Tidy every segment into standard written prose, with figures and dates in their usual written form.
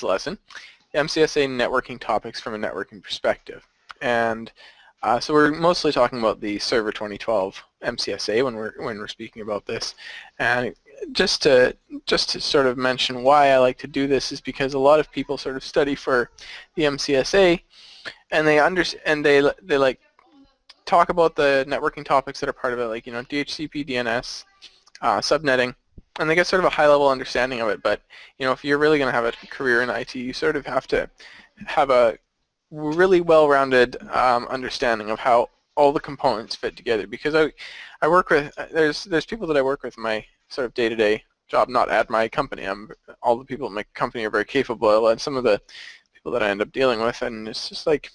Lesson, MCSA networking topics from a networking perspective. And so we're mostly talking about the Server 2012 MCSA when we're speaking about this. And just to sort of mention why I like to do this is because a lot of people sort of study for the MCSA and they like talk about the networking topics that are part of it, like, you know, DHCP, DNS, subnetting, and they get sort of a high-level understanding of it. But, you know, if you're really going to have a career in IT, you sort of have to have a really well-rounded understanding of how all the components fit together. Because I work with, there's people that I work with in my sort of day-to-day job, not at my company. All the people at my company are very capable, and some of the people that I end up dealing with, and it's just like,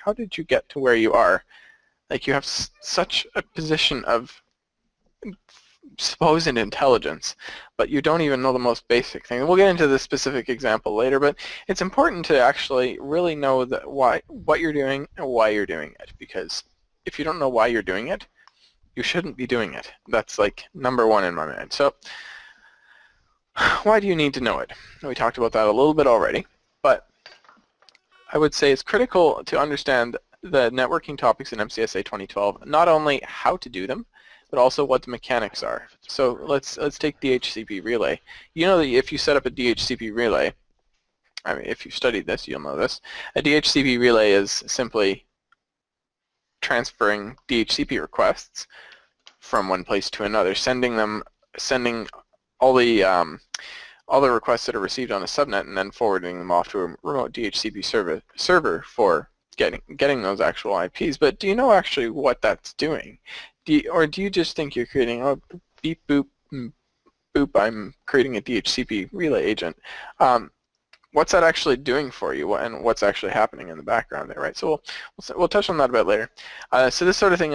how did you get to where you are? Like, you have such a position of supposed intelligence, but you don't even know the most basic thing. We'll get into this specific example later, but it's important to actually really know what you're doing and why you're doing it, because if you don't know why you're doing it, you shouldn't be doing it. That's like number one in my mind. So why do you need to know it? We talked about that a little bit already, but I would say it's critical to understand the networking topics in MCSA 2012, not only how to do them, but also what the mechanics are. So let's take DHCP relay. You know that if you set up a DHCP relay, I mean, if you've studied this, you'll know this. A DHCP relay is simply transferring DHCP requests from one place to another, sending all the requests that are received on a subnet and then forwarding them off to a remote DHCP server for getting those actual IPs. But do you know actually what that's doing? Or do you just think you're creating, oh, beep, boop, boop, I'm creating a DHCP relay agent? What's that actually doing for you, and what's actually happening in the background there, right? So we'll touch on that a bit later. So this sort of thing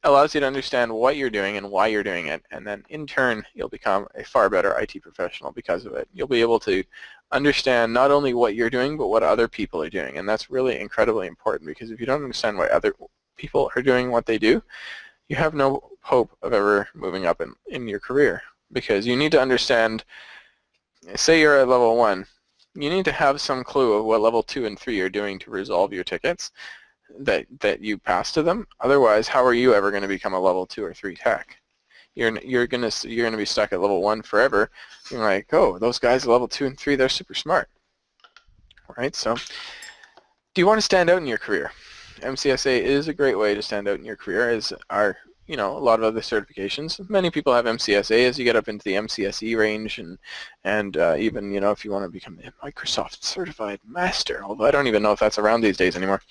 allows you to understand what you're doing and why you're doing it, and then in turn you'll become a far better IT professional because of it. You'll be able to understand not only what you're doing, but what other people are doing, and that's really incredibly important, because if you don't understand why other people are doing what they do, you have no hope of ever moving up in your career, because you need to understand, say you're at level 1, you need to have some clue of what level 2 and 3 are doing to resolve your tickets that you pass to them. Otherwise, how are you ever going to become a level 2 or 3 tech? You're gonna be stuck at level 1 forever. You're like, oh, those guys at level 2 and 3, they're super smart, right? So, do you want to stand out in your career? MCSA is a great way to stand out in your career, as are, you know, a lot of other certifications. Many people have MCSA as you get up into the MCSE range, and even, you know, if you want to become a Microsoft certified master, although I don't even know if that's around these days anymore,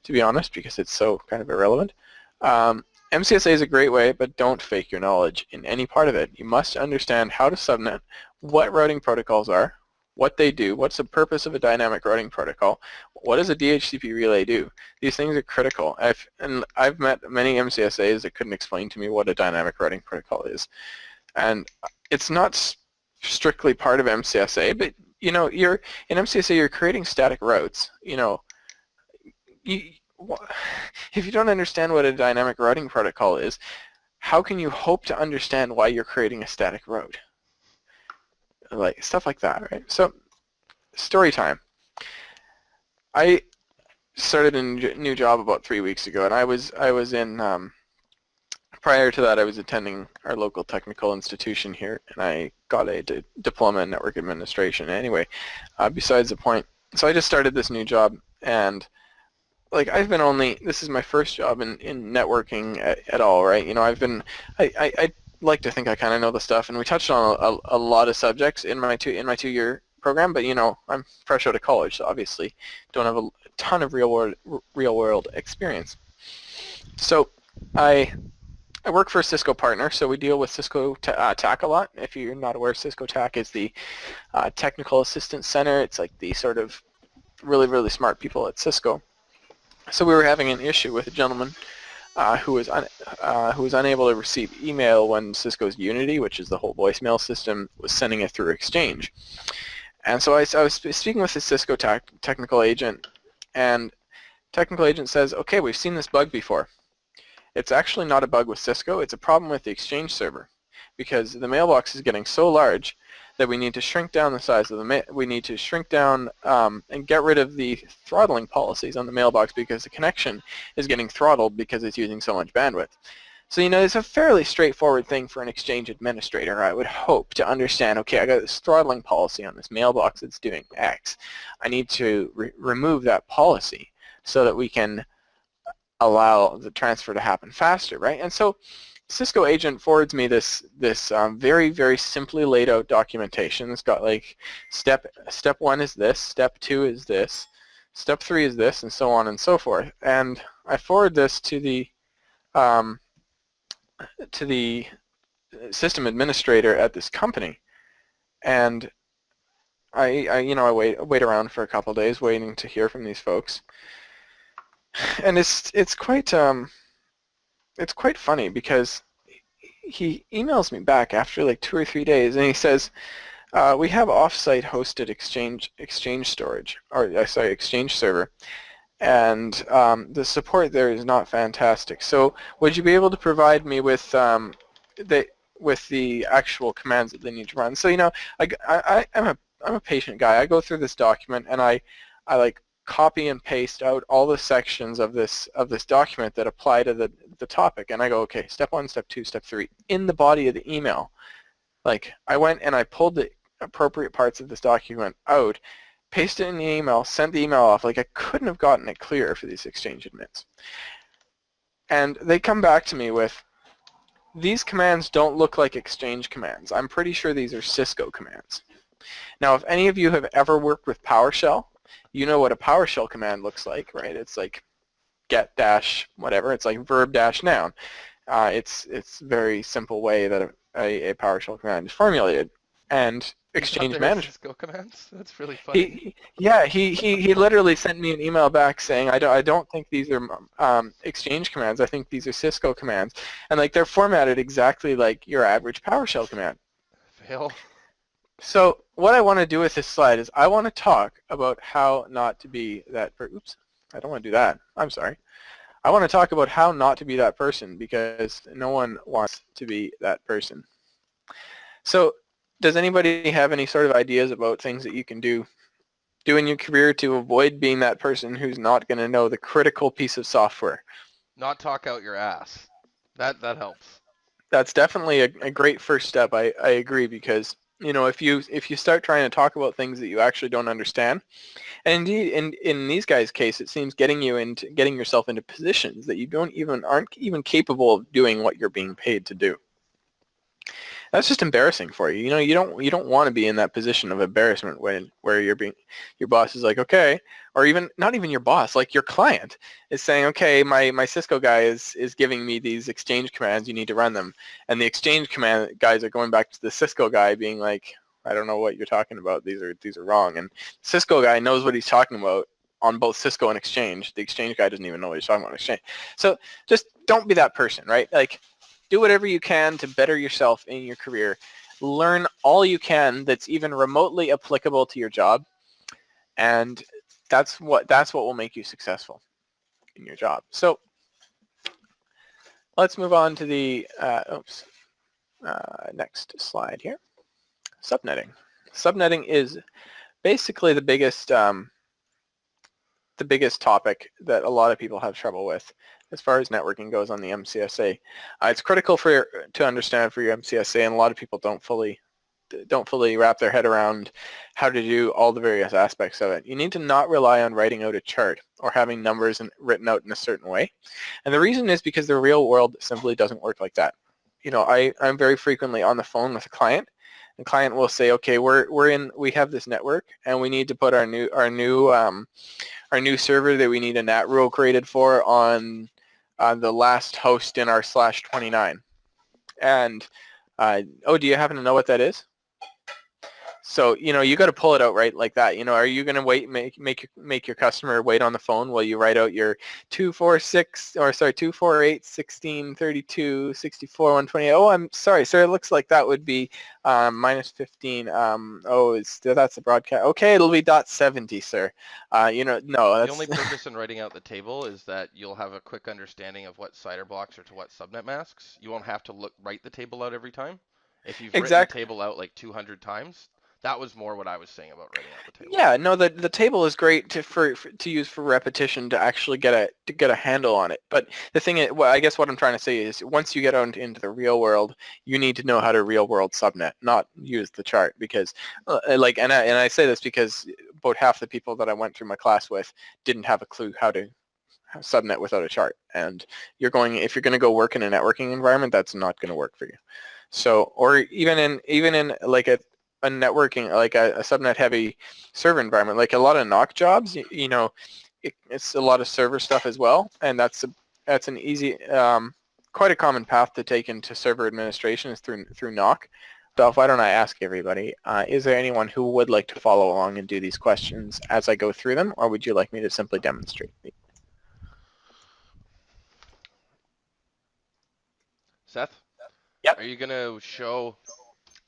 to be honest, because it's so kind of irrelevant. MCSA is a great way, but don't fake your knowledge in any part of it. You must understand how to subnet, what routing protocols are, what they do, what's the purpose of a dynamic routing protocol, what does a DHCP relay do. These things are critical. I've met many MCSAs that couldn't explain to me what a dynamic routing protocol is. And it's not strictly part of MCSA, but, you know, in MCSA you're creating static routes. You know, if you don't understand what a dynamic routing protocol is, how can you hope to understand why you're creating a static route? Like stuff like that, right? So, story time. I started a new job about 3 weeks ago, and I was in. Prior to that, I was attending our local technical institution here, and I got a diploma in network administration. Anyway, besides the point. So I just started this new job, and like this is my first job in networking at all, right? You know, I like to think I kind of know the stuff, and we touched on a lot of subjects in my two-year program, but, you know, I'm fresh out of college, so obviously don't have a ton of real world experience. So I work for a Cisco partner, so we deal with Cisco TAC a lot. If you're not aware, Cisco TAC is the Technical Assistance Center. It's like the sort of really, really smart people at Cisco. So we were having an issue with a gentleman who was unable to receive email when Cisco's Unity, which is the whole voicemail system, was sending it through Exchange. And so I was speaking with the Cisco technical agent, and technical agent says, okay, we've seen this bug before. It's actually not a bug with Cisco, it's a problem with the Exchange server, because the mailbox is getting so large that we need to shrink down the size of the we need to shrink down and get rid of the throttling policies on the mailbox, because the connection is getting throttled because it's using so much bandwidth. So, it's a fairly straightforward thing for an Exchange administrator, I would hope, to understand, okay, I got this throttling policy on this mailbox that's doing X. I need to remove that policy so that we can allow the transfer to happen faster, right? And so Cisco agent forwards me this very, very simply laid out documentation. It's got like step 1 is this, step 2 is this, step 3 is this, and so on and so forth. And I forward this to the system administrator at this company, and I wait around for a couple of days waiting to hear from these folks. And it's quite funny, because he emails me back after like 2 or 3 days, and he says, we have off-site hosted Exchange storage, or sorry, Exchange server, and the support there is not fantastic. So would you be able to provide me with the actual commands that they need to run? So I'm a patient guy. I go through this document and I like copy and paste out all the sections of this document that apply to the topic, and I go, okay, step 1, step 2, step 3 in the body of the email. Like, I went and I pulled the appropriate parts of this document out, pasted it in the email, sent the email off. Like, I couldn't have gotten it clearer for these Exchange admins. And they come back to me with, these commands don't look like Exchange commands. I'm pretty sure these are Cisco commands. Now, if any of you have ever worked with PowerShell, you know what a PowerShell command looks like, right? It's like get dash whatever. It's like verb dash noun. It's very simple way that a PowerShell command is formulated. And Exchange Manager. Cisco commands? That's really funny. He literally sent me an email back saying, I don't think these are Exchange commands. I think these are Cisco commands, and like they're formatted exactly like your average PowerShell command. Fail. So what I want to do with this slide is I want to talk about how not to be that oops, I don't want to do that. I'm sorry. I want to talk about how not to be that person, because no one wants to be that person. So does anybody have any sort of ideas about things that you can do in your career to avoid being that person who's not going to know the critical piece of software? Not talk out your ass. That helps. That's definitely a great first step. I agree, because if you start trying to talk about things that you actually don't understand, and indeed in these guys' case, it seems getting yourself into positions that you aren't even capable of doing what you're being paid to do. That's just embarrassing for you. You don't want to be in that position of embarrassment where your boss is like, okay, or even not even your boss, like your client is saying, okay, my Cisco guy is giving me these Exchange commands, you need to run them, and the Exchange command guys are going back to the Cisco guy being like, I don't know what you're talking about, these are wrong, and Cisco guy knows what he's talking about on both Cisco and Exchange. The Exchange guy doesn't even know what he's talking about on Exchange. So just don't be that person, right? Like, do whatever you can to better yourself in your career. Learn all you can that's even remotely applicable to your job, and that's what will make you successful in your job. So let's move on to the next slide here. Subnetting. Subnetting is basically the biggest topic that a lot of people have trouble with as far as networking goes on the MCSA. It's critical to understand for your MCSA, and a lot of people don't fully wrap their head around how to do all the various aspects of it. You need to not rely on writing out a chart or having numbers written out in a certain way. And the reason is because the real world simply doesn't work like that. I'm very frequently on the phone with a client. The client will say, okay, we have this network, and we need to put our new server that we need a NAT rule created for on the last host in our /29. And do you happen to know what that is? So, you got to pull it out right like that. Are you going to wait, make your customer wait on the phone while you write out your 248, 16, 32, 64, 128? Oh, I'm sorry, sir. It looks like that would be minus 15. That's the broadcast. Okay, it'll be .70, sir. No, The that's only purpose in writing out the table is that you'll have a quick understanding of what CIDR blocks are to what subnet masks. You won't have to write the table out every time. If you've written the exactly. table out like 200 times, that was more what I was saying about writing out the table. Yeah, no, the table is great to use for repetition to actually get a handle on it. But the thing is, I guess what I'm trying to say is, once you get out into the real world, you need to know how to real world subnet, not use the chart. Because, and I say this because about half the people that I went through my class with didn't have a clue how to subnet without a chart. And if you're going to go work in a networking environment, that's not going to work for you. So, or even in like a networking, like a subnet heavy server environment, like a lot of NOC jobs, it's a lot of server stuff as well, and that's an easy, quite a common path to take into server administration is through NOC. So why don't I ask everybody, is there anyone who would like to follow along and do these questions as I go through them, or would you like me to simply demonstrate? Seth? Yep. Are you going to show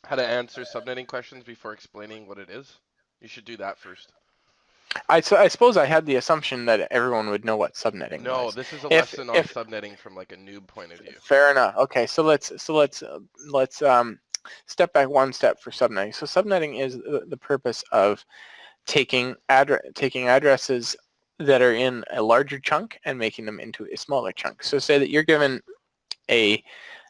how to answer subnetting questions before explaining what it is? You should do that first. I suppose I had the assumption that everyone would know what subnetting No, was. this is a lesson on subnetting from like a noob point of view. Fair enough. Okay, so let's step back one step for subnetting. So subnetting is the purpose of taking addresses that are in a larger chunk and making them into a smaller chunk. So say that you're given a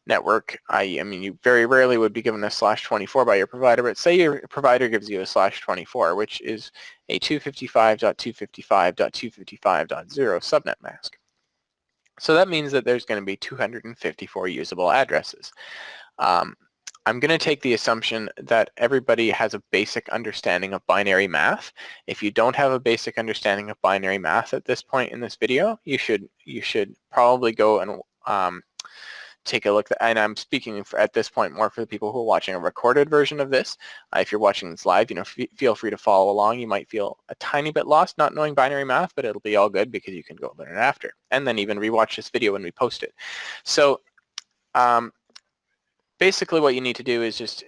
network, I mean, you very rarely would be given a /24 by your provider, but say your provider gives you a /24, which is a 255.255.255.0 subnet mask. So that means that there's going to be 254 usable addresses. I'm going to take the assumption that everybody has a basic understanding of binary math. If you don't have a basic understanding of binary math at this point in this video, you should probably go and take a look, and I'm speaking at this point more for the people who are watching a recorded version of this. If you're watching this live, feel free to follow along. You might feel a tiny bit lost not knowing binary math, but it'll be all good because you can go learn it after, and then even rewatch this video when we post it. So basically what you need to do is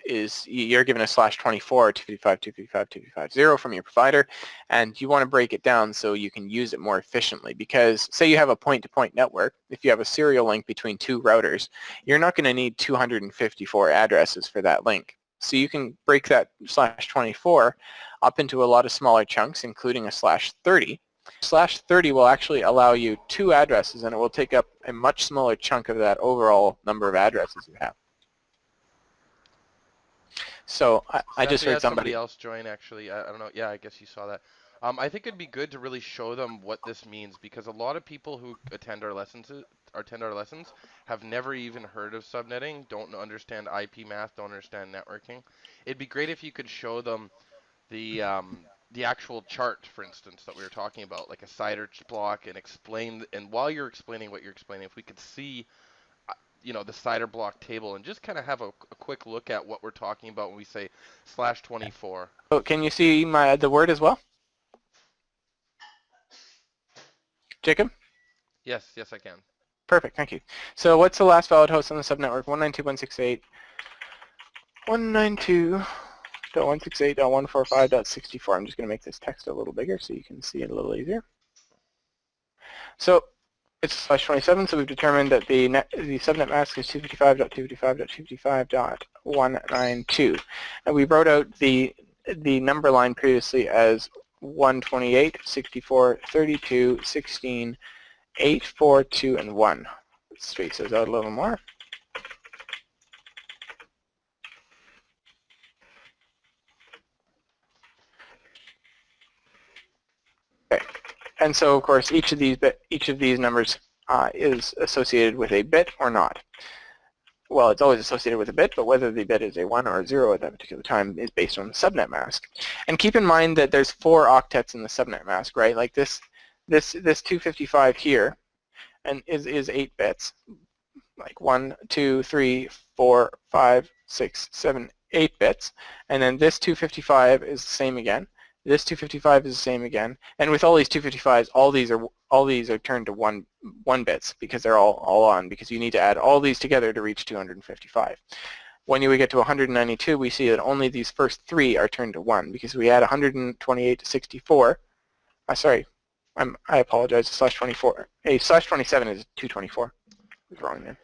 you're given a /24, 255.255.255.0 from your provider, and you want to break it down so you can use it more efficiently. Because say you have a point-to-point network, if you have a serial link between two routers, you're not going to need 254 addresses for that link. So you can break that /24 up into a lot of smaller chunks, including a /30. /30 will actually allow you 2 addresses, and it will take up a much smaller chunk of that overall number of addresses you have. So I just heard somebody else join, actually. I don't know. Yeah, I guess you saw that. I think it'd be good to really show them what this means, because a lot of people who attend our lessons have never even heard of subnetting, don't understand IP math, don't understand networking. It'd be great if you could show them the actual chart, for instance, that we were talking about, like a CIDR block, and explain. And while you're explaining what you're explaining, if we could see the CIDR block table and just kind of have a quick look at what we're talking about when we say /24. Oh, can you see the word as well? Jacob? Yes, I can. Perfect, thank you. So what's the last valid host on the subnetwork? 192.168.168.145.64. I'm just going to make this text a little bigger so you can see it a little easier. So it's /27, so we've determined that the subnet mask is 255.255.255.192. And we wrote out the number line previously as 128, 64, 32, 16, 8, 4, 2, and 1. Let's space those out a little more. Okay. And so, of course, each of these numbers is associated with a bit or not. Well, it's always associated with a bit, but whether the bit is a 1 or a 0 at that particular time is based on the subnet mask. And keep in mind that there's 4 octets in the subnet mask, right? Like this 255 here, and is 8 bits. Like 1, 2, 3, 4, 5, 6, 7, 8 bits, and then this 255 is the same again. This 255 is the same again, and with all these 255s, all these are turned to one bits because they're all on, because you need to add all these together to reach 255. When we get to 192, we see that only these first 3 are turned to 1 because we add 128 to 64. Sorry, I apologize. /24. /27 is 224. Wrong there.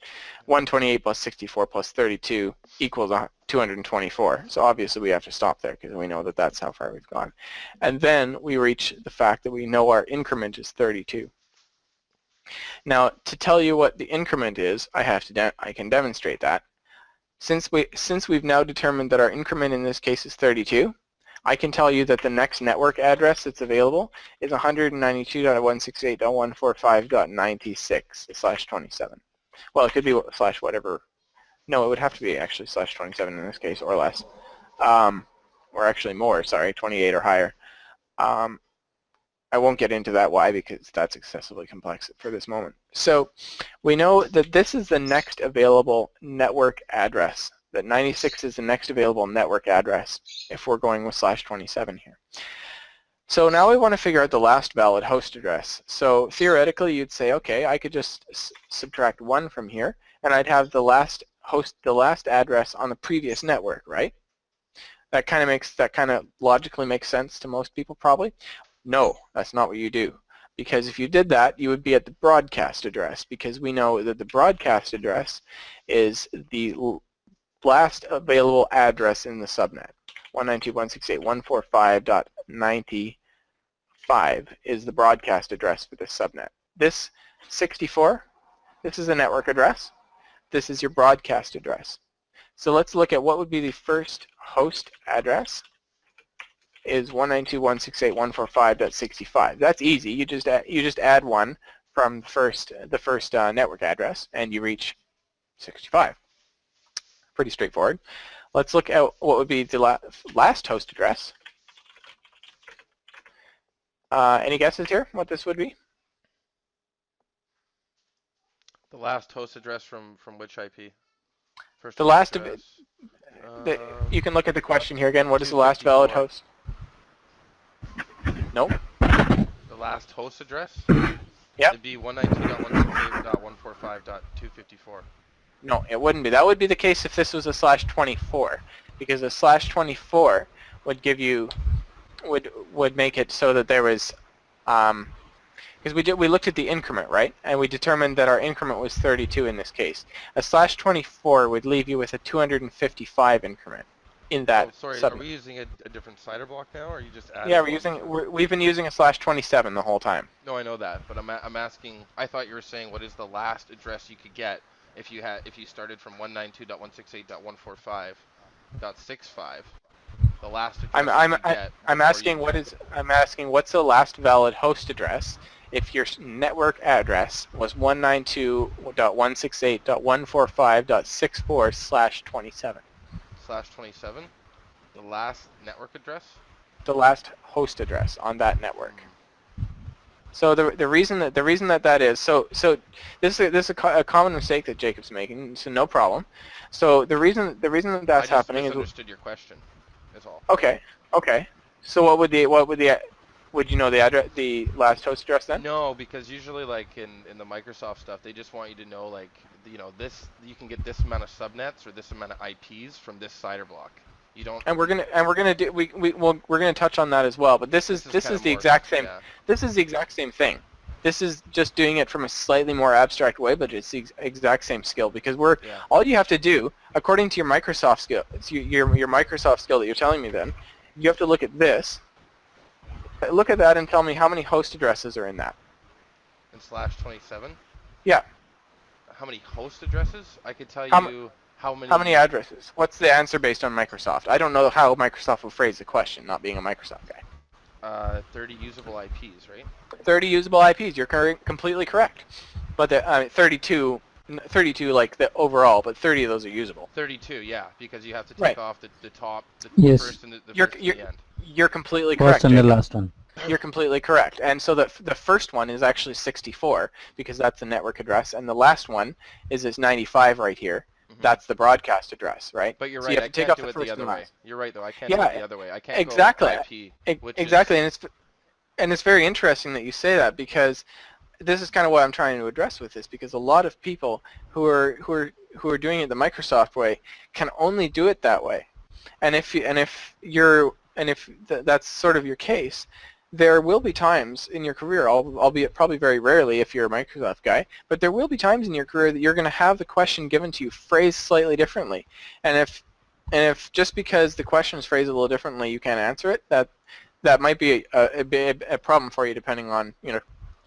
128 plus 64 plus 32 equals 224. So obviously we have to stop there because we know that that's how far we've gone. And then we reach the fact that we know our increment is 32. Now, to tell you what the increment is, I can demonstrate that. Since we've now determined that our increment in this case is 32, I can tell you that the next network address that's available is 192.168.145.96/27. Well, it could be /whatever. No, it would have to be actually /27 in this case, or less. Or actually more, sorry, 28 or higher. I won't get into that why, because that's excessively complex for this moment. So we know that this is the next available network address, that 96 is the next available network address if we're going with /27 here. So now we want to figure out the last valid host address. So theoretically you'd say, okay, I could just subtract 1 from here, and I'd have the last address on the previous network, right? That kind of logically makes sense to most people probably. No, that's not what you do. Because if you did that, you would be at the broadcast address, because we know that the broadcast address is the last available address in the subnet. 192.168.145.95 is the broadcast address for this subnet. This 64, this is a network address. This is your broadcast address. So let's look at what would be the first host address. Is 192.168.145.65. That's easy. You just add 1 from the first network address, and you reach 65. Pretty straightforward. Let's look at what would be the last host address. Any guesses here? What this would be? The last host address from which IP? First The last address. of it. You can look at the question here again. What is the last valid host? Nope. The last host address? Yep. It'd be 192.168.145.254. No, it wouldn't be. That would be the case if this was a /24, because a /24 would give you would make it so that there was because we looked at the increment, right? And we determined that our increment was 32 in this case. A /24 would leave you with a 255 increment in that. Oh, sorry, subnet. Are we using a different cider block now, or are you just adding? Yeah, we've been using a /27 the whole time. No, I know that, but I'm asking. I thought you were saying what is the last address you could get if you started from 192.168.145.65. The last address I'm asking what's the last valid host address if your network address was 192.168.145.64/27. /27, the last network address? The last host address on that network. So the reason that is this is a common mistake that Jacob's making, so no problem. So the reason that that's happening is I misunderstood your question. Is all. Okay. So would you know the last host address then? No, because usually like in the Microsoft stuff, they just want you to know like this you can get this amount of subnets or this amount of IPs from this cider block. You don't. And we're gonna touch on that as well. But this is the exact same. Yeah. This is the exact same thing. This is just doing it from a slightly more abstract way, but it's the exact same skill because all you have to do, according to your Microsoft skill, your Microsoft skill that you're telling me then, you have to look at this. Look at that and tell me how many host addresses are in that. In /27? Yeah. How many host addresses? I could tell you how many. How many addresses? What's the answer based on Microsoft? I don't know how Microsoft will phrase the question, not being a Microsoft guy. 30 usable IPs, right? 30 usable IPs. You're completely correct. But 32 like the overall, but 30 of those are usable. 32, yeah, because you have to take off the top, the first and the first and the end. You're completely correct. First and the last one. You're completely correct. And so the first one is actually 64 because that's the network address, and the last one is this 95 right here, That's the broadcast address, right? But you're So you right, have I to take can't off do the it the first and other way. last. You're right, though. I can't do it Yeah, the other way. I can't go exactly. IP, which Exactly, is... and it's very interesting that you say that, because this is kind of what I'm trying to address with this, because a lot of people who are doing it the Microsoft way can only do it that way. And if that's sort of your case, there will be times in your career, albeit probably very rarely if you're a Microsoft guy, but there will be times in your career that you're going to have the question given to you phrased slightly differently. And if just because the question is phrased a little differently you can't answer it, that might be a problem for you, depending on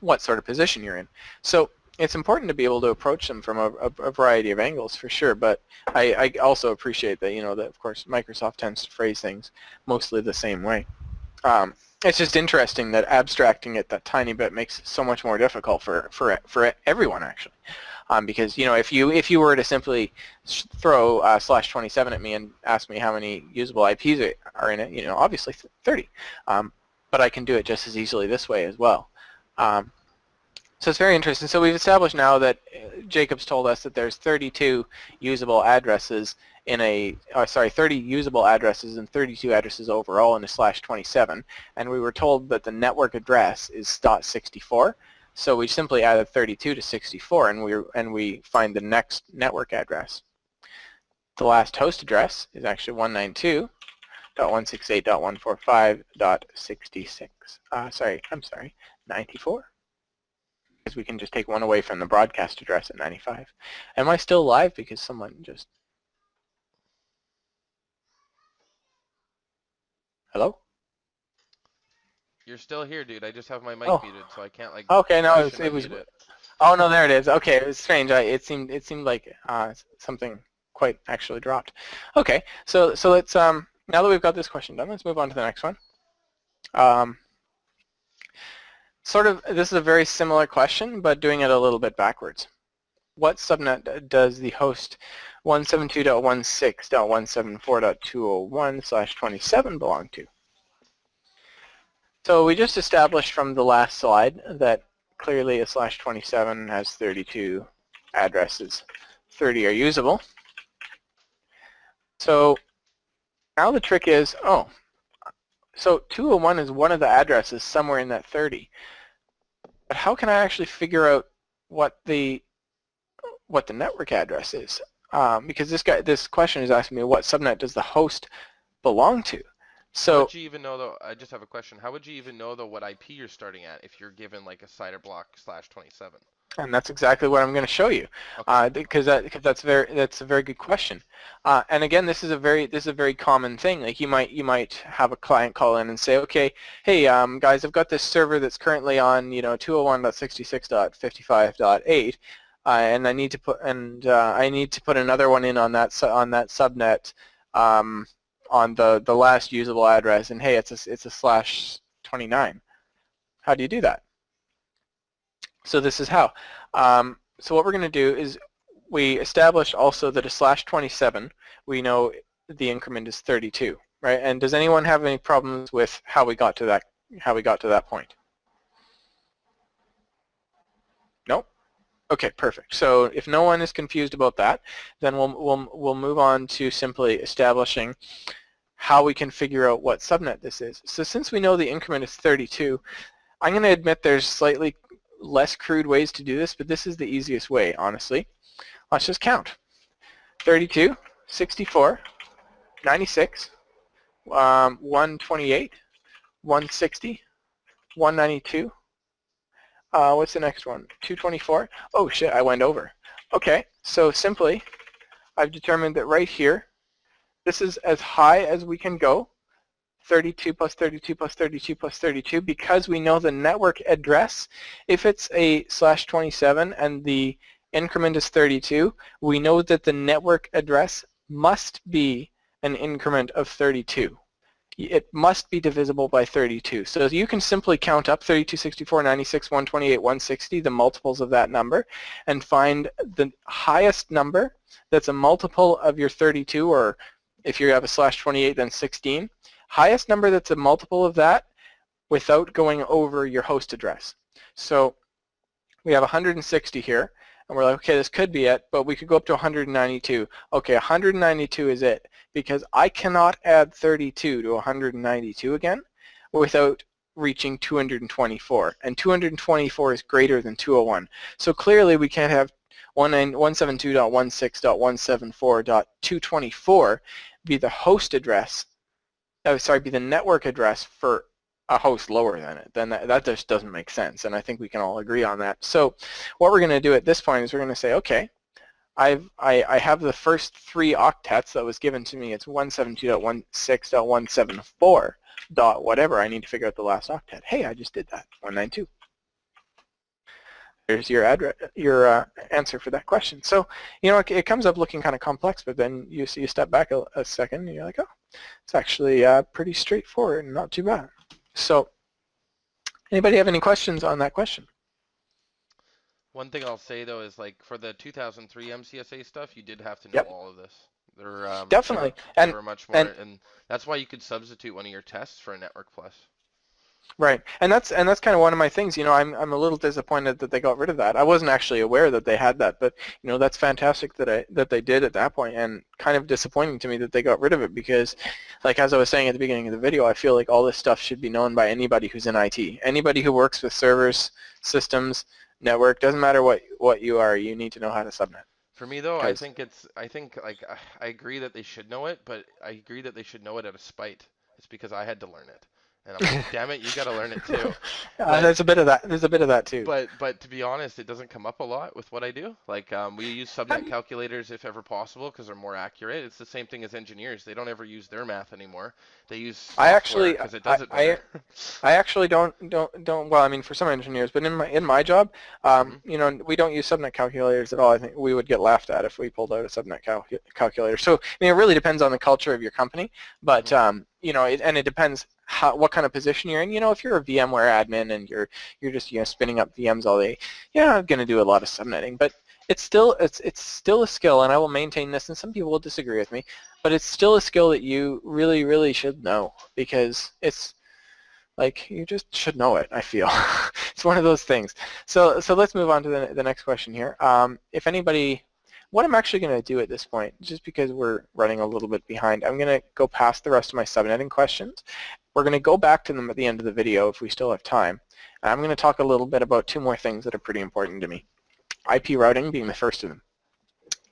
what sort of position you're in. So it's important to be able to approach them from a variety of angles, for sure. But I also appreciate that that of course Microsoft tends to phrase things mostly the same way. It's just interesting that abstracting it that tiny bit makes it so much more difficult for everyone, actually. Because if you were to simply throw /27 at me and ask me how many usable IPs are in it, obviously 30. But I can do it just as easily this way as well. So it's very interesting. So we've established now that Jacob's told us that there's 32 usable addresses in 30 usable addresses and 32 addresses overall in a /27, and we were told that the network address is .64. So we simply added 32 to 64, and we find the next network address. The last host address is actually 192.168.145.66. 94. Because we can just take one away from the broadcast address at 95. Am I still live? Because someone just... Hello? You're still here, dude. I just have my mic muted, so I can't Okay, no, flash and it was... unmute it. Oh no, there it is. Okay, it was strange. It seemed like something quite actually dropped. Okay, so let's now that we've got this question done, let's move on to the next one. This is a very similar question, but doing it a little bit backwards. What subnet does the host 172.16.174.201/27 belong to? So we just established from the last slide that clearly a /27 has 32 addresses. 30 are usable. So now the trick is, so 201 is one of the addresses somewhere in that 30. But how can I actually figure out what the network address is? Because this question is asking me what subnet does the host belong to. So how would you even know, though? I just have a question. How would you even know, though, what IP you're starting at if you're given like a CIDR block /27? And that's exactly what I'm going to show you, because that's a very good question. And again, this is a very common thing. Like you might have a client call in and say, okay, hey guys, I've got this server that's currently on 201.66.55.8, and I need to put another one in on that subnet on the last usable address, and hey, it's a /29. How do you do that? So this is how. So what we're going to do is we establish also that a /27, we know the increment is 32, right? And does anyone have any problems with how we got to that point? Nope. Okay, perfect. So if no one is confused about that, then we'll move on to simply establishing how we can figure out what subnet this is. So since we know the increment is 32, I'm going to admit there's slightly less crude ways to do this, but this is the easiest way, honestly. Let's just count. 32, 64, 96, 128, 160, 192. What's the next one? 224. Oh shit, I went over. Okay, so simply, I've determined that right here, this is as high as we can go. 32 plus 32 plus 32 plus 32, because we know the network address. If it's a /27 and the increment is 32, we know that the network address must be an increment of 32. It must be divisible by 32. So you can simply count up 32, 64, 96, 128, 160, the multiples of that number, and find the highest number that's a multiple of your 32, or if you have a /28, then 16. Highest number that's a multiple of that without going over your host address. So we have 160 here, and we're like, okay, this could be it, but we could go up to 192. Okay, 192 is it, because I cannot add 32 to 192 again without reaching 224, and 224 is greater than 201. So clearly we can't have 172.16.174.224 be the host address, be the network address for a host lower than it. Then that just doesn't make sense, and I think we can all agree on that. So what we're going to do at this point is we're going to say, okay, I have the first 3 octets that was given to me. It's 172.16.174 dot whatever. I need to figure out the last octet. Hey, I just did that, 192. There's your address, your answer for that question. So, you know, it comes up looking kind of complex, but then you step back a second, and you're like, oh, it's actually pretty straightforward and not too bad. So, anybody have any questions on that question? One thing I'll say though is, like, for the 2003 MCSA stuff, you did have to know Yep. all of this. Definitely. They were much more, and that's why you could substitute one of your tests for a Network Plus. Right, and that's kind of one of my things. You know, I'm a little disappointed that they got rid of that. I wasn't actually aware that they had that, but you know, that's fantastic that they did at that point, and kind of disappointing to me that they got rid of it, because, like as I was saying at the beginning of the video, I feel like all this stuff should be known by anybody who's in IT. Anybody who works with servers, systems, network, doesn't matter what you are, you need to know how to subnet. For me though, I think like I agree that they should know it, but I agree that they should know it out of spite. It's because I had to learn it. And I'm like, damn it, you got to learn it too. There's a bit of that. There's a bit of that too. But to be honest, it doesn't come up a lot with what I do. Like, we use subnet calculators if ever possible because they're more accurate. It's the same thing as engineers. They don't ever use their math anymore. They use software because it does it better. I actually don't. Well, I mean, for some engineers, but in my job, you know, we don't use subnet calculators at all. I think we would get laughed at if we pulled out a subnet calculator. So, I mean, it really depends on the culture of your company, but you know, it depends what kind of position you're in. You know, if you're a VMware admin and you're just, you know, spinning up VMs all day, yeah, I'm going to do a lot of subnetting. But it's still a skill, and I will maintain this, and some people will disagree with me, but it's still a skill that you really, really should know, because it's like, you just should know it, I feel. It's one of those things. So let's move on to the next question here. If anybody, what I'm actually going to do at this point, just because we're running a little bit behind, I'm going to go past the rest of my subnetting questions. We're going to go back to them at the end of the video if we still have time. And I'm going to talk a little bit about 2 more things that are pretty important to me. IP routing being the first of them.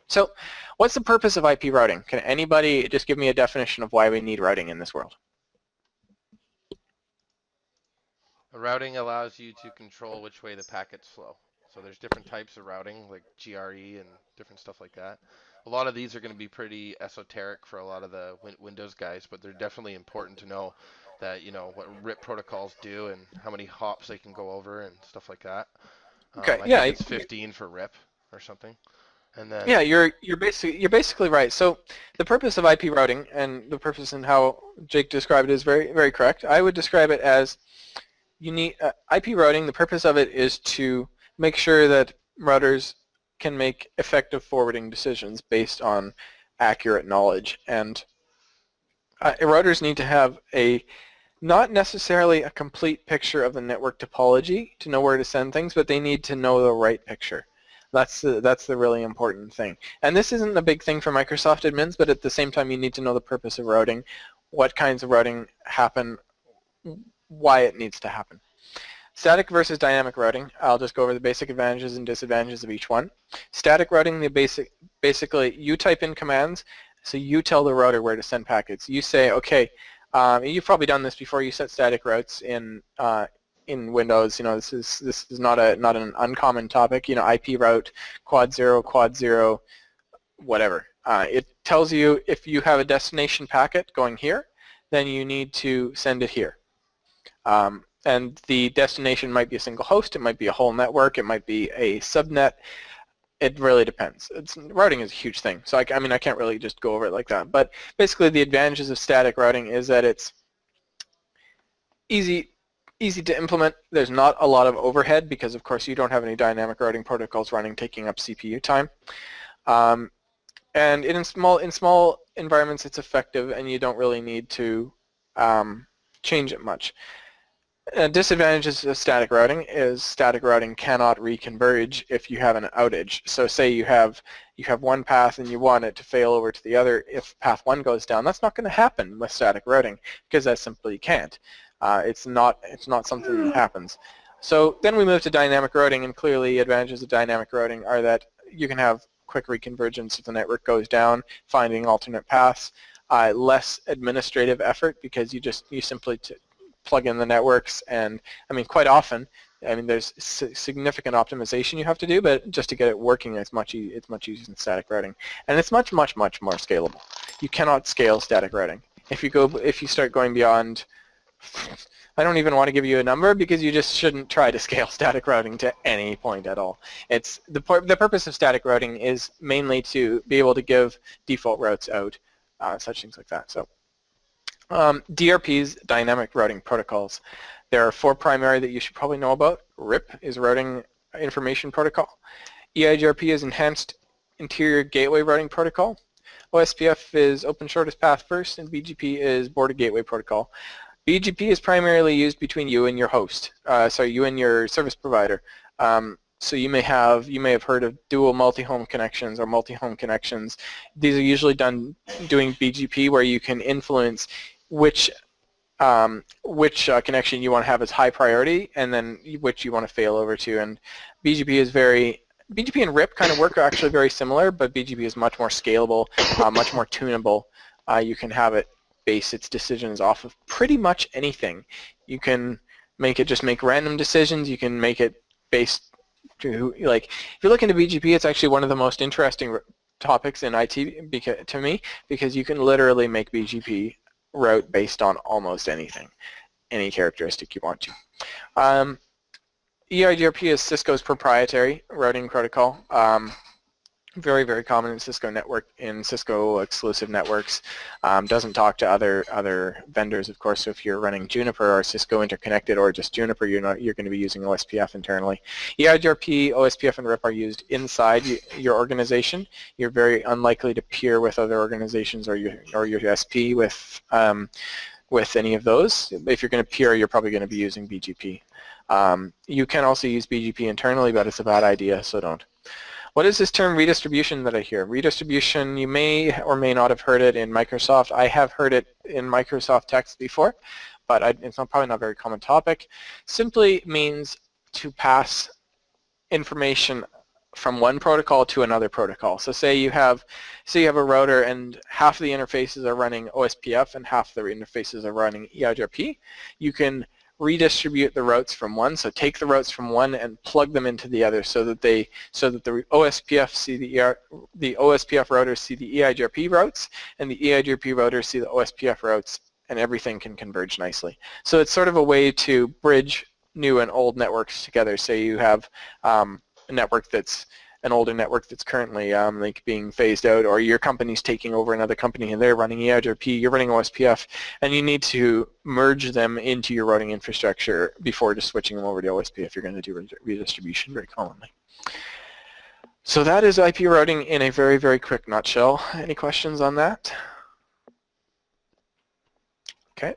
So what's the purpose of IP routing? Can anybody just give me a definition of why we need routing in this world? Routing allows you to control which way the packets flow. So there's different types of routing, like GRE and different stuff like that. A lot of these are going to be pretty esoteric for a lot of the Windows guys, but they're definitely important to know that, you know, what RIP protocols do and how many hops they can go over and stuff like that. Okay, I think it's 15 for RIP or something. And then yeah, you're basically right. So the purpose of IP routing, and the purpose and how Jake described it, is very, very correct. I would describe it as, you need IP routing. The purpose of it is to make sure that routers can make effective forwarding decisions based on accurate knowledge. And routers need to have not necessarily a complete picture of the network topology to know where to send things, but they need to know the right picture. That's the really important thing. And this isn't a big thing for Microsoft admins, but at the same time, you need to know the purpose of routing, what kinds of routing happen, why it needs to happen. Static versus dynamic routing. I'll just go over the basic advantages and disadvantages of each one. Static routing, basically you type in commands, so you tell the router where to send packets. You say, okay, you've probably done this before. You set static routes in Windows. You know, this is not an uncommon topic. You know, IP route quad 0, whatever. It tells you if you have a destination packet going here, then you need to send it here. And the destination might be a single host, it might be a whole network, it might be a subnet. It really depends. Routing is a huge thing, so I mean, I can't really just go over it like that. But basically, the advantages of static routing is that it's easy to implement. There's not a lot of overhead because, of course, you don't have any dynamic routing protocols running, taking up CPU time. And in small environments, it's effective, and you don't really need to change it much. Disadvantages of static routing is static routing cannot reconverge if you have an outage. So say you have one path and you want it to fail over to the other. If path 1 goes down, that's not going to happen with static routing because that simply can't. It's not something that happens. So then we move to dynamic routing, and clearly advantages of dynamic routing are that you can have quick reconvergence if the network goes down, finding alternate paths, less administrative effort because you simply plug in the networks, and I mean quite often, I mean there's significant optimization you have to do, but just to get it working it's much easier than static routing, and it's much more scalable. You cannot scale static routing. If you start going beyond, I don't even want to give you a number because you just shouldn't try to scale static routing to any point at all. It's the purpose of static routing is mainly to be able to give default routes out, such things like that. So DRPs, dynamic routing protocols. There are 4 primary that you should probably know about. RIP is routing information protocol. EIGRP is enhanced interior gateway routing protocol. OSPF is open shortest path first, and BGP is border gateway protocol. BGP is primarily used between you and your host, you and your service provider. So you may have heard of dual multi-home connections or multi-home connections. These are usually done doing BGP, where you can influence which connection you want to have as high priority, and then which you want to fail over to. And BGP and RIP kind of work actually very similar, but BGP is much more scalable, much more tunable. You can have it base its decisions off of pretty much anything. You can make it just make random decisions. You can make it based to, like, if you look into BGP, it's actually one of the most interesting topics in IT to me, because you can literally make BGP route based on almost anything, any characteristic you want to. EIGRP is Cisco's proprietary routing protocol. Very, very common in Cisco network, in Cisco exclusive networks. Doesn't talk to other vendors, of course. So if you're running Juniper or Cisco interconnected or just Juniper, you're going to be using OSPF internally. EIGRP, OSPF, and RIP are used inside your organization. You're very unlikely to peer with other organizations or your SP with any of those. If you're going to peer, you're probably going to be using BGP. You can also use BGP internally, but it's a bad idea, so don't. What is this term redistribution that I hear? Redistribution, you may or may not have heard it in Microsoft. I have heard it in Microsoft text before, but it's probably not a very common topic. Simply means to pass information from one protocol to another protocol. So say you have a router and half of the interfaces are running OSPF and half the interfaces are running EIGRP. You can redistribute the routes from one, so take the routes from one and plug them into the other, so that the OSPF see the OSPF routers see the EIGRP routes, and the EIGRP routers see the OSPF routes, and everything can converge nicely. So it's sort of a way to bridge new and old networks together. Say you have a network that's an older network that's currently like being phased out, or your company's taking over another company and they're running EIGRP, you're running OSPF, and you need to merge them into your routing infrastructure before just switching them over to OSPF. You're going to do redistribution very commonly. So that is IP routing in a very, very quick nutshell. Any questions on that? Okay.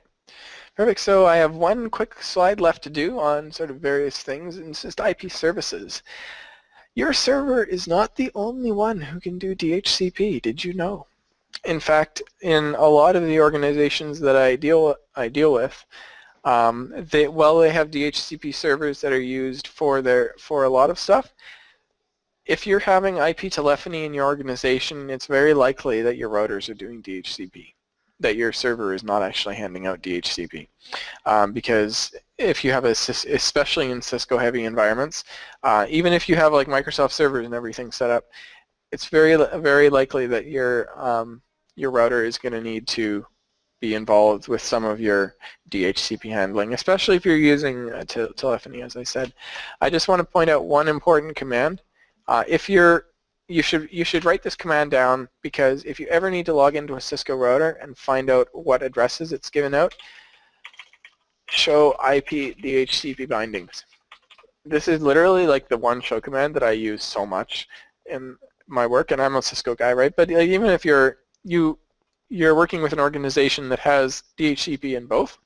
Perfect. So I have one quick slide left to do on sort of various things, and it's just IP services. Your server is not the only one who can do DHCP. Did you know? In fact, in a lot of the organizations that I deal with, they have DHCP servers that are used for a lot of stuff. If you're having IP telephony in your organization, it's very likely that your routers are doing DHCP, that your server is not actually handing out DHCP. Because if you have especially in Cisco heavy environments, even if you have like Microsoft servers and everything set up, it's very, very likely that your router is going to need to be involved with some of your DHCP handling, especially if you're using telephony, as I said. I just want to point out one important command. You should write this command down, because if you ever need to log into a Cisco router and find out what addresses it's given out, show IP DHCP bindings. This is literally like the one show command that I use so much in my work, and I'm a Cisco guy, right? But even if you're working with an organization that has DHCP in both,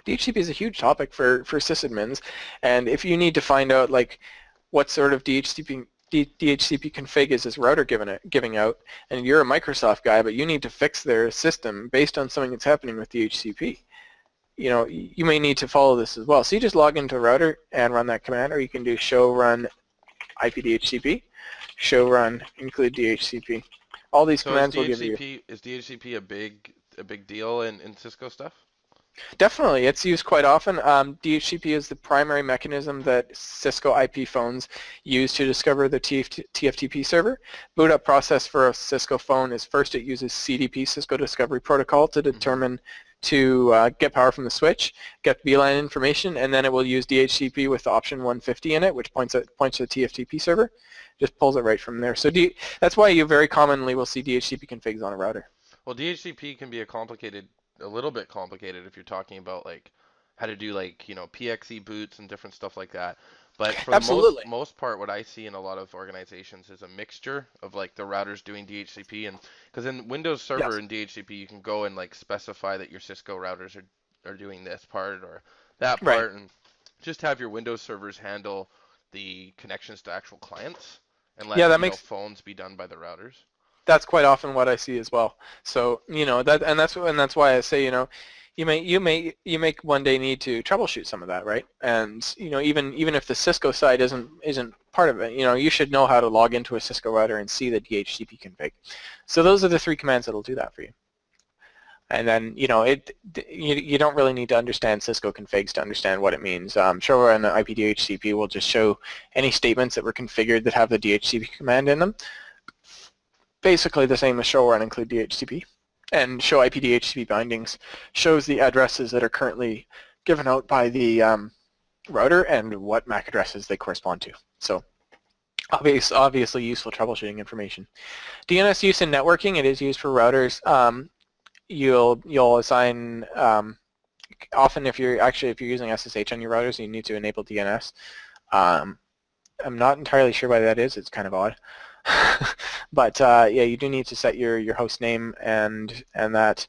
DHCP is a huge topic for sysadmins, and if you need to find out like what sort of DHCP config is this router giving out, and you're a Microsoft guy, but you need to fix their system based on something that's happening with DHCP, you may need to follow this as well. So you just log into a router and run that command, or you can do show run IPDHCP, show run include DHCP. All these commands will give you. Is DHCP a big deal in Cisco stuff? Definitely, it's used quite often. DHCP is the primary mechanism that Cisco IP phones use to discover the TFTP server. Boot up process for a Cisco phone is first it uses CDP, Cisco Discovery Protocol, to determine to get power from the switch, get VLAN information, and then it will use DHCP with the option 150 in it, which points to the TFTP server. Just pulls it right from there. So that's why you very commonly will see DHCP configs on a router. Well, DHCP can be a little bit complicated if you're talking about like how to do like PXE boots and different stuff like that. But for the most part, what I see in a lot of organizations is a mixture of like the routers doing DHCP, and because in Windows Server and DHCP you can go and like specify that your Cisco routers are doing this part or that part, and just have your Windows servers handle the connections to actual clients and let phones be done by the routers. That's quite often what I see as well. So that's why I say you may one day need to troubleshoot some of that, right? And even if the Cisco side isn't part of it, you should know how to log into a Cisco router and see the DHCP config. So those are the 3 commands that'll do that for you. And then you don't really need to understand Cisco configs to understand what it means. Show run IPDHCP will just show any statements that were configured that have the DHCP command in them. Basically the same as show run include DHCP. And show IPDHCP bindings shows the addresses that are currently given out by the router and what MAC addresses they correspond to. So obviously useful troubleshooting information. DNS use in networking, it is used for routers. You'll assign often if you're using SSH on your routers, you need to enable DNS. I'm not entirely sure why that is. It's kind of odd. But yeah, you do need to set your host name and that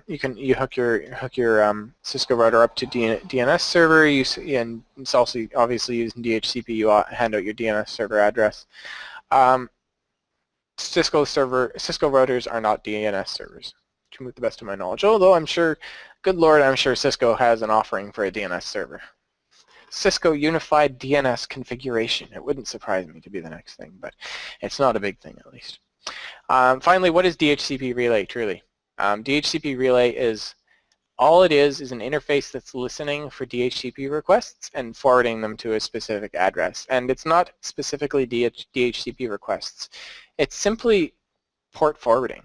you hook your Cisco router up to DNS server. And it's also obviously using DHCP. You hand out your DNS server address. Cisco routers are not DNS servers, to the best of my knowledge. Although I'm sure, good Lord, I'm sure Cisco has an offering for a DNS server. Cisco Unified DNS Configuration. It wouldn't surprise me to be the next thing, but it's not a big thing at least. Finally, what is DHCP Relay truly? DHCP Relay is, all it is an interface that's listening for DHCP requests and forwarding them to a specific address. And it's not specifically DHCP requests. It's simply port forwarding.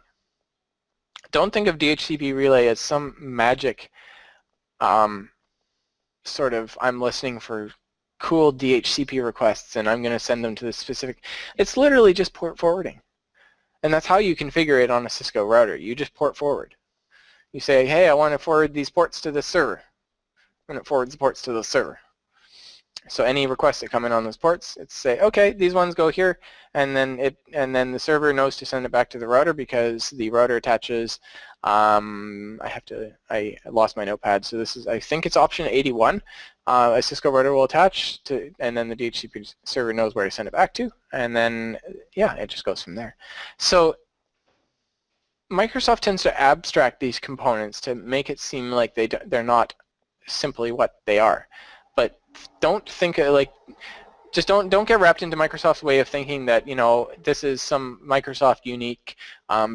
Don't think of DHCP Relay as some magic sort of, I'm listening for cool DHCP requests and I'm going to send them to the specific. It's literally just port forwarding. And that's how you configure it on a Cisco router. You just port forward. You say, hey, I want to forward these ports to this server. And it forwards the ports to the server. So any requests that come in on those ports, it's say, okay, these ones go here, and then the server knows to send it back to the router because the router attaches. I lost my notepad, so this is, I think it's option 81. A Cisco router will attach to, and then the DHCP server knows where to send it back to, and then yeah, it just goes from there. So Microsoft tends to abstract these components to make it seem like they're not simply what they are. But don't think just don't get wrapped into Microsoft's way of thinking that this is some Microsoft unique,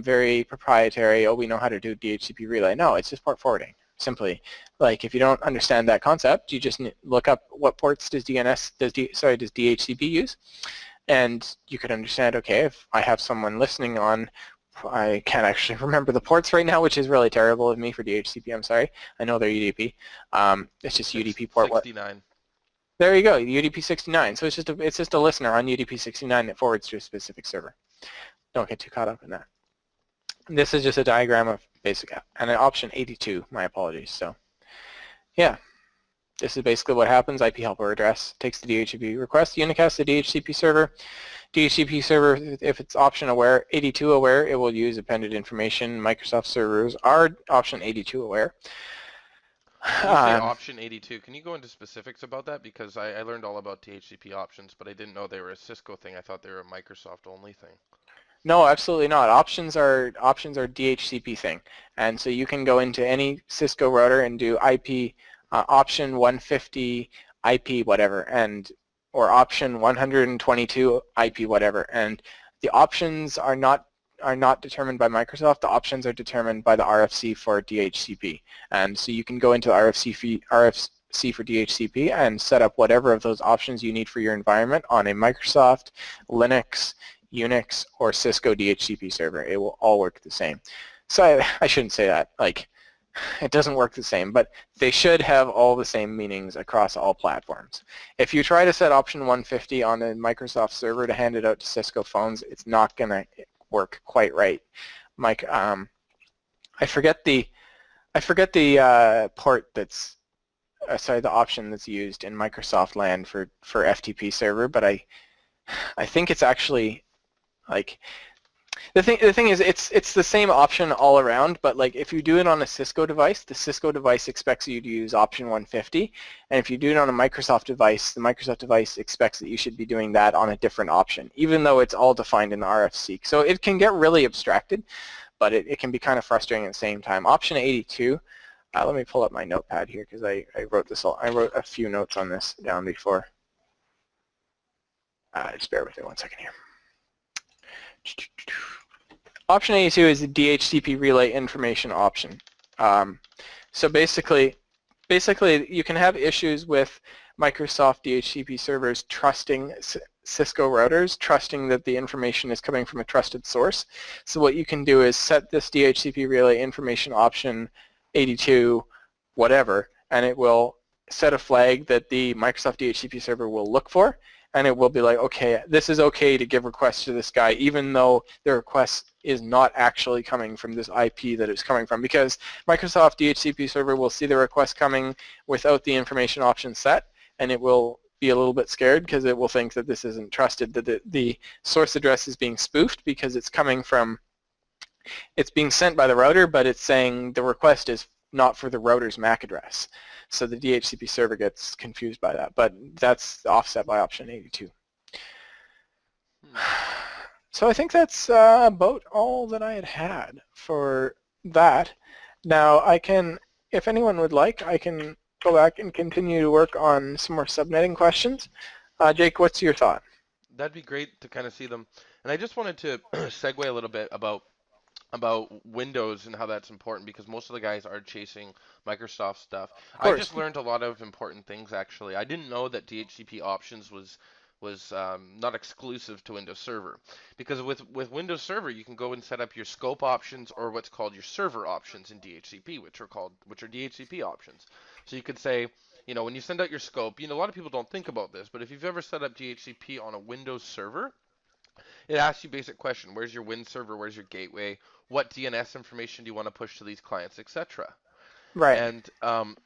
very proprietary. Oh, we know how to do DHCP relay. No, it's just port forwarding. Simply, like if you don't understand that concept, you just look up what ports does DHCP use, and you could understand. Okay, if I have someone listening on. I can't actually remember the ports right now, which is really terrible of me for DHCP. I'm sorry. I know they're UDP. It's just UDP port 69. What? There you go, UDP 69. So it's just a listener on UDP 69 that forwards to a specific server. Don't get too caught up in that. This is just a diagram of basic and an option 82. My apologies. So yeah, this is basically what happens. IP helper address takes the DHCP request, unicast the DHCP server. DHCP server, if it's option aware, 82 aware, it will use appended information. Microsoft servers are option 82 aware. When you say Um, option 82, can you go into specifics about that? Because I learned all about DHCP options, but I didn't know they were a Cisco thing. I thought they were a Microsoft only thing. no, absolutely not. Options are DHCP thing, and so you can go into any Cisco router and do IP option 150 IP whatever, and or option 122 IP whatever, and the options are not determined by Microsoft. The options are determined by the RFC for DHCP, and so you can go into RFC for DHCP and set up whatever of those options you need for your environment on a Microsoft, Linux, Unix, or Cisco DHCP server. It will all work the same. So I shouldn't say that. Like, it doesn't work the same, but they should have all the same meanings across all platforms. If you try to set option 150 on a Microsoft server to hand it out to Cisco phones, it's not going to work quite right. Mike, I forget the port that's sorry, the option that's used in Microsoft land for FTP server, but I think it's actually like the thing is it's the same option all around, but like if you do it on a Cisco device, the Cisco device expects you to use option 150, and if you do it on a Microsoft device, the Microsoft device expects that you should be doing that on a different option, even though it's all defined in the RFC. So it can get really abstracted, but it can be kind of frustrating at the same time. Option 82, let me pull up my notepad here because I wrote a few notes on this down before. Just bear with me 1 second here. Option 82 is the DHCP relay information option. So basically you can have issues with Microsoft DHCP servers trusting Cisco routers, trusting that the information is coming from a trusted source. So what you can do is set this DHCP relay information option 82 whatever, and it will set a flag that the Microsoft DHCP server will look for, and it will be like, okay, this is okay to give requests to this guy, even though the request is not actually coming from this IP that it's coming from, because Microsoft DHCP server will see the request coming without the information option set, and it will be a little bit scared because it will think that this isn't trusted, that the source address is being spoofed because it's coming from, it's being sent by the router, but it's saying the request is not for the router's MAC address. So the DHCP server gets confused by that, but that's offset by option 82. So I think that's about all that I had for that. Now I can, if anyone would like, I can go back and continue to work on some more subnetting questions. Jake, what's your thought? That'd be great to kind of see them. And I just wanted to segue a little bit about Windows and how that's important, because most of the guys are chasing Microsoft stuff. Of I course. just learned a lot of important things actually. I didn't know that DHCP options was not exclusive to Windows Server, because with Windows Server you can go and set up your scope options or what's called your server options in DHCP, which are DHCP options. So you could say, you know, when you send out your scope, you know, a lot of people don't think about this, but if you've ever set up DHCP on a Windows server, it asks you basic question: where's your Win server? Where's your gateway? What DNS information do you want to push to these clients, etc. Right. And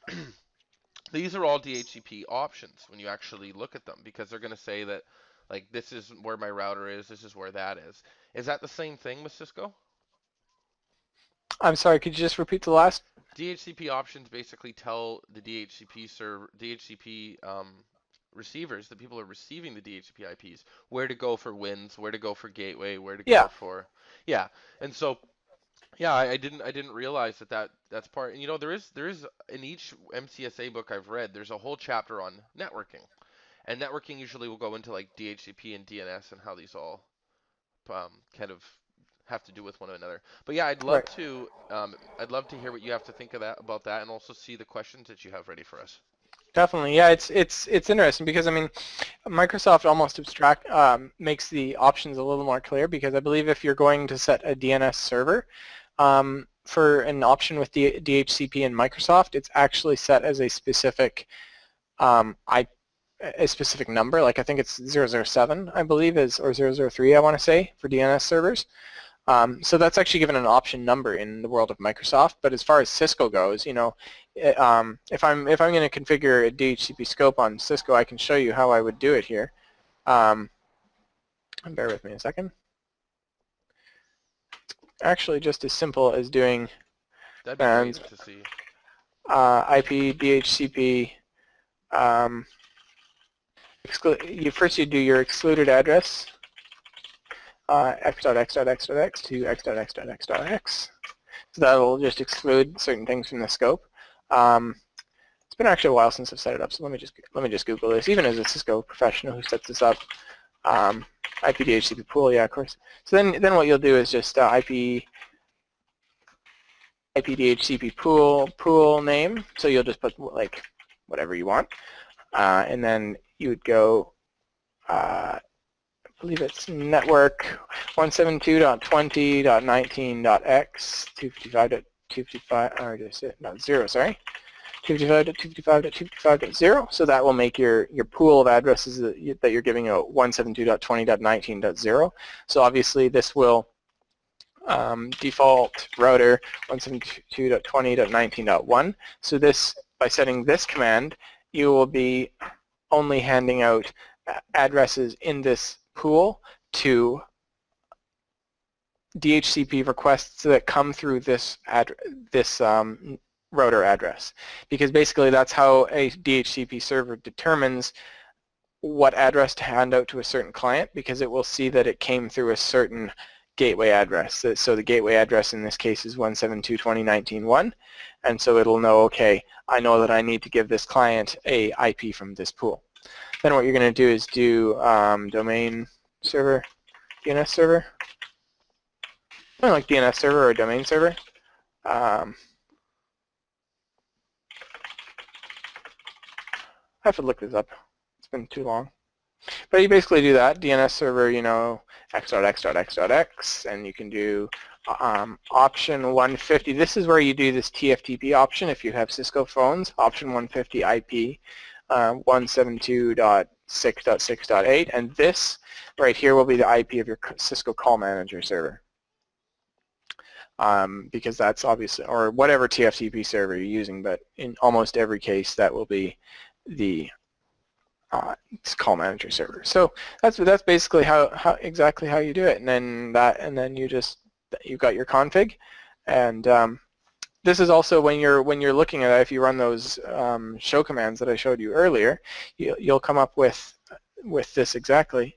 these are all DHCP options when you actually look at them, because they're going to say that, like, this is where my router is, this is where that is. Is that the same thing with Cisco? I'm sorry, could you just repeat the last? DHCP options basically tell the DHCP receivers, the people who are receiving the DHCP IPs, where to go for wins, where to go for gateway, where to Yeah. go for, yeah. And so, yeah, I didn't realize that's part. And you know, there is in each MCSA book I've read, there's a whole chapter on networking, and networking usually will go into like DHCP and DNS and how these all kind of have to do with one another. But yeah, Right. I'd love to hear what you have to think of that about that, and also see the questions that you have ready for us. Definitely, yeah. It's interesting because I mean, Microsoft almost makes the options a little more clear, because I believe if you're going to set a DNS server for an option with DHCP and Microsoft, it's actually set as a specific a specific number. Like I think it's 007, I believe, is, or 003, I want to say, for DNS servers. So that's actually given an option number in the world of Microsoft. But as far as Cisco goes, you know, if I'm going to configure a DHCP scope on Cisco, I can show you how I would do it here. Bear with me a second. Actually, just as simple as doing. That'd be great to see. IP DHCP. First you do your excluded address, x.x.x.x to x.x.x.x. So that'll just exclude certain things from the scope. It's been actually a while since I've set it up, so let me just Google this. Even as a Cisco professional who sets this up, IP DHCP pool, yeah, of course. So then what you'll do is just IP DHCP pool name. So you'll just put like whatever you want, and then you would go. I believe it's network 172.20.19.x 255.255 or just not 0, sorry. 255.255.255.0. So that will make your pool of addresses that you're giving out 172.20.19.0. So obviously this will default router 172.20.19.1. So this, by setting this command, you will be only handing out addresses in this pool to DHCP requests that come through this router address, because basically that's how a DHCP server determines what address to hand out to a certain client, because it will see that it came through a certain gateway address. So the gateway address in this case is 172.20.19.1, and so it'll know, okay, I know that I need to give this client a IP from this pool. Then what you're going to do is do domain server, DNS server, something like DNS server or domain server. I have to look this up. It's been too long. But you basically do that, DNS server, x.x.x.x, and you can do option 150. This is where you do this TFTP option if you have Cisco phones, option 150 IP 172.6.6.8, and this right here will be the IP of your Cisco call manager server. Because that's obviously, or whatever TFTP server you're using, but in almost every case that will be the call manager server. So that's basically how exactly how you do it, and then you've got your config, and this is also when you're looking at it, if you run those show commands that I showed you earlier, you'll come up with this exactly.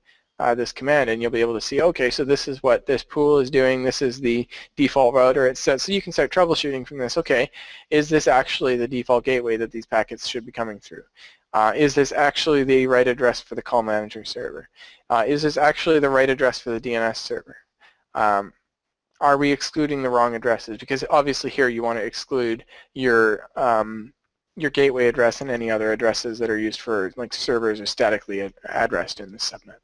This command, and you'll be able to see, okay, so this is what this pool is doing, this is the default router it says, so you can start troubleshooting from this. Okay, is this actually the default gateway that these packets should be coming through? Is this actually the right address for the call manager server? Is this actually the right address for the DNS server? Are we excluding the wrong addresses? Because obviously here you want to exclude your gateway address and any other addresses that are used for like servers or statically addressed in the subnet.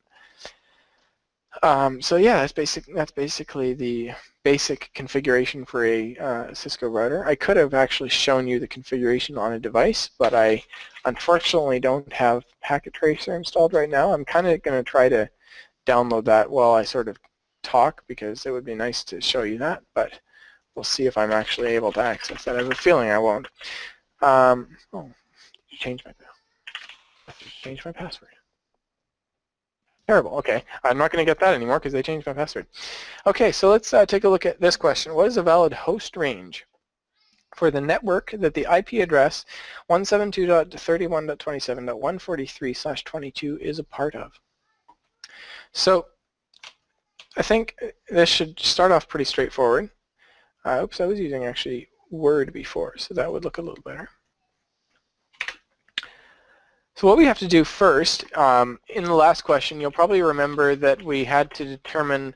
So yeah, that's basically the basic configuration for a Cisco router. I could have actually shown you the configuration on a device, but I unfortunately don't have Packet Tracer installed right now. I'm kind of going to try to download that while I sort of talk, because it would be nice to show you that, but we'll see if I'm actually able to access that. I have a feeling I won't. Oh, change my password. Terrible. Okay, I'm not going to get that anymore because they changed my password. Okay, so let's take a look at this question. What is a valid host range for the network that the IP address 172.31.27.143/22 is a part of? So I think this should start off pretty straightforward. Oops, I was using actually Word before, so that would look a little better. So what we have to do first, in the last question, you'll probably remember that we had to determine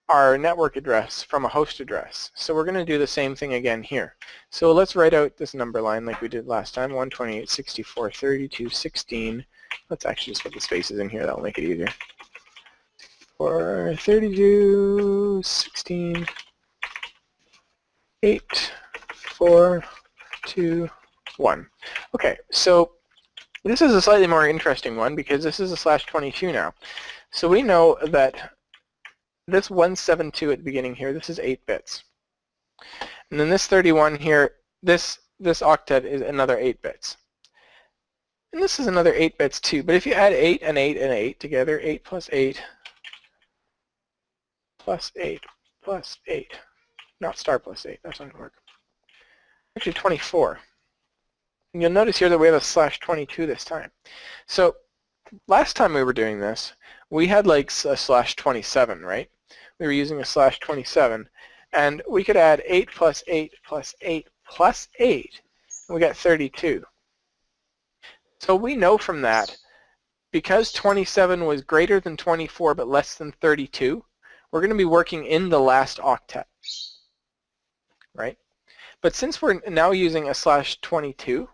our network address from a host address. So we're going to do the same thing again here. So let's write out this number line like we did last time, 128.64.32.16. Let's actually just put the spaces in here. That'll make it easier. For 32.16, 8, 4, 2, 1. Okay, so this is a slightly more interesting one because this is a /22 now. So we know that this 172 at the beginning here, this is 8 bits. And then this 31 here, this octet is another 8 bits. And this is another 8 bits too. But if you add 8 and 8 and 8 together, 8 plus 8 plus 8 plus 8, not star plus 8, that's not going to work. actually 24. And you'll notice here that we have a /22 this time. So last time we were doing this, we had like a /27, right? We were using a /27, and we could add 8 plus 8 plus 8 plus 8, and we got 32. So we know from that, because 27 was greater than 24 but less than 32, we're going to be working in the last octet, right? But since we're now using a /22,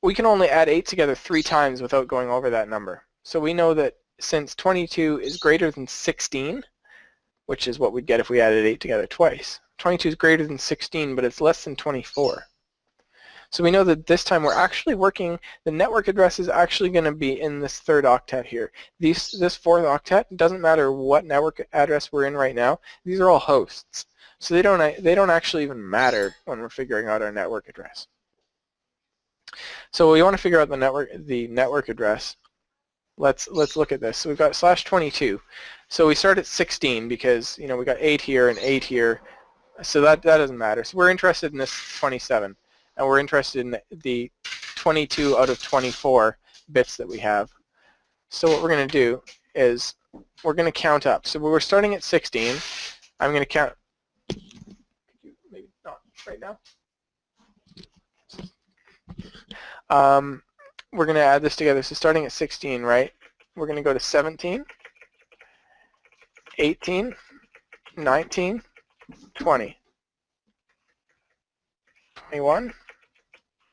we can only add 8 together 3 times without going over that number. So we know that since 22 is greater than 16, which is what we'd get if we added 8 together twice, 22 is greater than 16, but it's less than 24. So we know that this time we're actually working, the network address is actually going to be in this third octet here. This fourth octet, doesn't matter what network address we're in right now, these are all hosts. So they don't actually even matter when we're figuring out our network address. So we want to figure out the network address. Let's look at this. So we've got /22. So we start at 16 because we got 8 here and 8 here. So that doesn't matter. So we're interested in this 27. And we're interested in the 22 out of 24 bits that we have. So what we're going to do is we're going to count up. So we're starting at 16. I'm going to count. Maybe not right now. We're going to add this together. So starting at 16, right? We're going to go to 17, 18, 19, 20, 21,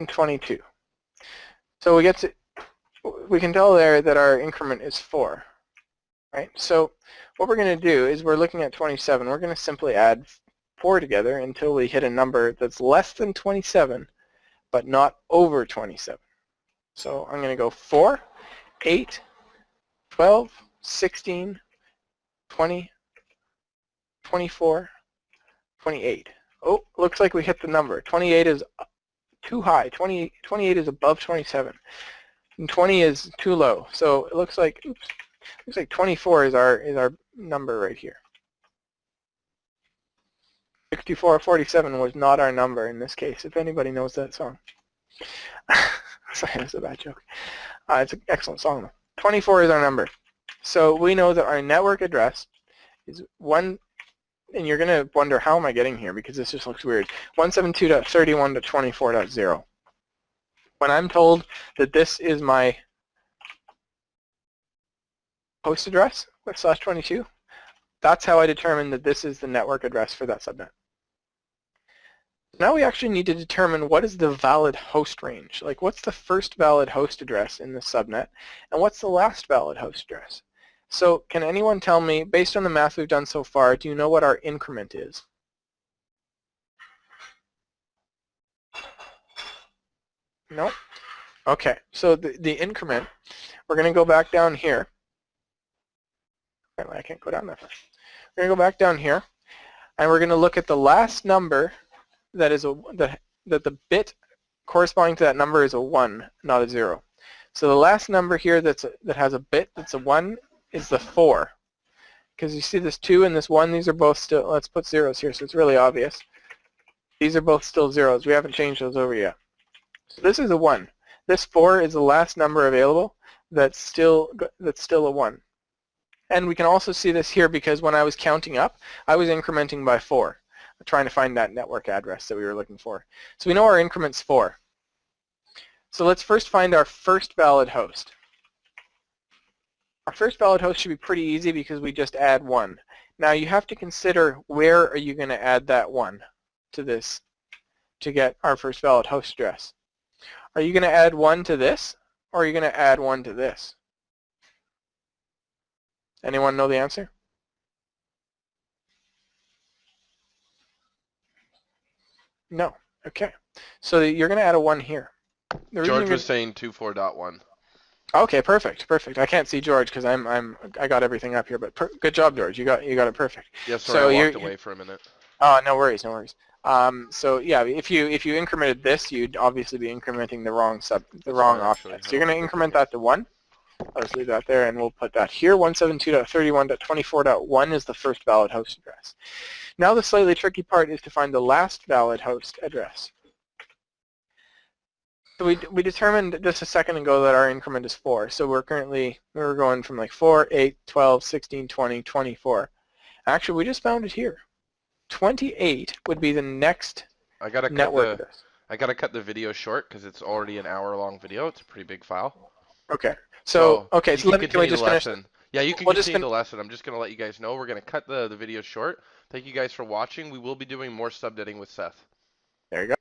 and 22. So we can tell there that our increment is 4, right? So what we're going to do is we're looking at 27. We're going to simply add 4 together until we hit a number that's less than 27, but not over 27. So I'm going to go 4, 8, 12, 16, 20, 24, 28. Oh, looks like we hit the number. 28 is too high. 28 is above 27. And 20 is too low. So it looks like 24 is our number right here. 6447 was not our number in this case, if anybody knows that song. Sorry, that's a bad joke. It's an excellent song though. 24 is our number. So we know that our network address is 1, and you're going to wonder how am I getting here because this just looks weird. 172.31.24.0. When I'm told that this is my host address with /22, that's how I determine that this is the network address for that subnet. Now we actually need to determine what is the valid host range. Like what's the first valid host address in the subnet and what's the last valid host address? So can anyone tell me, based on the math we've done so far, do you know what our increment is? No? Okay, so the increment, we're going to go back down here. I can't go down that far. We're going to go back down here, and we're going to look at the last number that is that the bit corresponding to that number is a 1, not a 0. So the last number here that has a bit that's a 1 is the 4. Because you see this 2 and this 1, these are both still, let's put zeros here so it's really obvious. These are both still zeros. We haven't changed those over yet. So this is a 1. This 4 is the last number available that's still a 1. And we can also see this here because when I was counting up, I was incrementing by 4, trying to find that network address that we were looking for. So we know our increment's 4. So let's first find our first valid host. Our first valid host should be pretty easy because we just add 1. Now you have to consider where are you going to add that 1 to this to get our first valid host address. Are you going to add 1 to this or are you going to add 1 to this? Anyone know the answer? No. Okay. So you're going to add a 1 here. George was saying 24.1. Okay, perfect. I can't see George because I got everything up here, but good job, George. You got it perfect. Yeah, sorry, I walked away for a minute. Oh, no worries. So yeah, if you incremented this, you'd obviously be incrementing the wrong offset. So you're going to increment that to 1. I'll just leave that there, and we'll put that here. 172.31.24.1 is the first valid host address. Now the slightly tricky part is to find the last valid host address. So we determined just a second ago that our increment is 4. So we're going from like 4, 8, 12, 16, 20, 24. Actually, we just found it here. 28 would be the next network address. I gotta cut the video short because it's already an hour-long video. It's a pretty big file. Okay. So can we just finish? Yeah, you can continue the lesson. I'm just gonna let you guys know we're gonna cut the video short. Thank you guys for watching. We will be doing more subnetting with Seth. There you go.